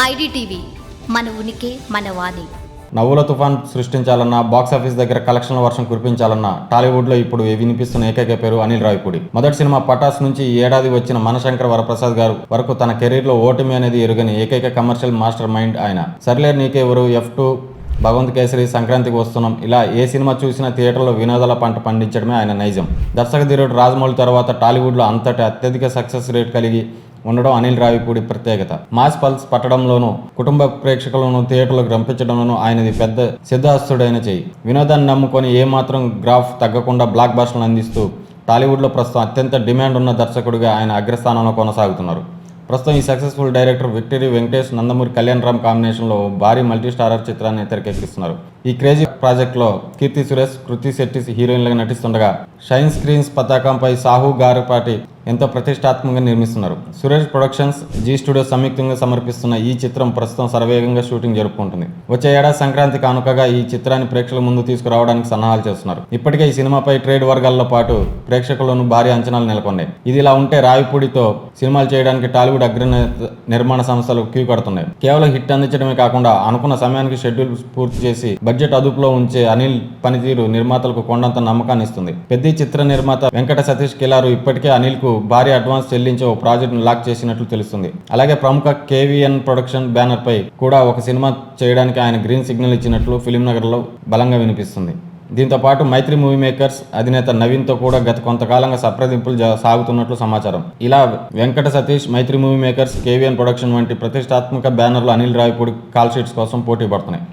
IDTV మన ఉనికి మన వాణి. నవ్వుల తుఫాన్ సృష్టించాలన్నా, బాక్సాఫీస్ దగ్గర కలెక్షన్ల వర్షం కురిపించాలన్నా టాలీవుడ్లో ఇప్పుడు వినిపిస్తున్న ఏకైక పేరు అనిల్ రావిపూడి. మొదటి సినిమా పటాస్ నుంచి ఈ ఏడాది వచ్చిన మనశంకర్ వరప్రసాద్ గారు వరకు తన కెరీర్లో ఓటమి అనేది ఎరుగని ఏకైక కమర్షియల్ మాస్టర్ మైండ్ ఆయన. సర్లేరు నీకెవరు, F2, భగవంత్ కేసరి, సంక్రాంతికి వస్తున్నాం, ఇలా ఏ సినిమా చూసినా థియేటర్లో వినోదాల పంట పండించడమే ఆయన నైజం. దర్శకధీరుడు రాజమౌళి తర్వాత టాలీవుడ్లో అంతటి అత్యధిక సక్సెస్ రేట్ కలిగి ఉండడం అనిల్ రావిపూడి ప్రత్యేకత. మాస్ పల్స్ పట్టడంలోనూ, కుటుంబ ప్రేక్షకులను థియేటర్లకు రంపించడంలోనూ ఆయనది పెద్ద సిద్ధాస్తుడైన చెయ్యి. వినోదాన్ని నమ్ముకొని ఏమాత్రం గ్రాఫ్ తగ్గకుండా బ్లాక్ బస్టర్లు అందిస్తూ టాలీవుడ్లో ప్రస్తుతం అత్యంత డిమాండ్ ఉన్న దర్శకుడిగా ఆయన అగ్రస్థానంలో కొనసాగుతున్నారు. ప్రస్తుతం ఈ successful director victory Venkatesh, Nandamuri Kalyan Ram కాంబినేషన్లో భారీ మల్టీ స్టారర్ చిత్రాన్ని తెరకెక్కిస్తున్నారు. ఈ క్రేజీ ప్రాజెక్ట్లో కీర్తి సురేష్, కృతి శెట్టి హీరోయిన్లుగా నటిస్తుండగా షైన్ స్క్రీన్స్ పతాకంపై సాహు గారపాటి ఎంతో ప్రతిష్టాత్మకంగా నిర్మిస్తున్నారు. సురేష్ ప్రొడక్షన్స్, జీ స్టూడియో సంయుక్తంగా సమర్పిస్తున్న ఈ చిత్రం ప్రస్తుతం శరవేగంగా షూటింగ్ జరుపుకుంటుంది. వచ్చే ఏడాది సంక్రాంతి కానుకగా ఈ చిత్రాన్ని ప్రేక్షకుల ముందు తీసుకురావడానికి సన్నాహాలు చేస్తున్నారు. ఇప్పటికే ఈ సినిమాపై ట్రేడ్ వర్గాల్లో పాటు ప్రేక్షకులను భారీ అంచనాలు నెలకొన్నాయి. ఇది ఇలా ఉంటే రావిపూడితో సినిమాలు చేయడానికి టాలీవుడ్ అగ్రనేత నిర్మాణ సంస్థలు క్యూ కడుతున్నాయి. కేవలం హిట్ అందించడమే కాకుండా అనుకున్న సమయానికి షెడ్యూల్ పూర్తి చేసి బడ్జెట్ అదుపులో ఉంచే అనిల్ పనితీరు నిర్మాతలకు కొండంత నమ్మకాన్ని ఇస్తుంది. పెద్ద చిత్ర నిర్మాత వెంకట సతీష్ కిలారు ఇప్పటికే అనిల్ కు భారీ అడ్వాన్స్ చెల్లించి ఓ ప్రాజెక్టును లాక్ చేసినట్లు తెలుస్తుంది. అలాగే ప్రముఖ KVN ప్రొడక్షన్ బ్యానర్ పై కూడా ఒక సినిమా చేయడానికి ఆయన గ్రీన్ సిగ్నల్ ఇచ్చినట్లు ఫిలిం నగర్లో బలంగా వినిపిస్తుంది. దీంతో పాటు మైత్రి మూవీ మేకర్స్ అధినేత నవీన్తో కూడా గత కొంతకాలంగా సంప్రదింపులు సాగుతున్నట్లు సమాచారం. ఇలా వెంకట సతీష్, మైత్రి మూవీ మేకర్స్, KVN ప్రొడక్షన్ వంటి ప్రతిష్టాత్మక బ్యానర్లు అనిల్ రావిపూడి కాల్ షీట్స్ కోసం పోటీ పడుతున్నాయి.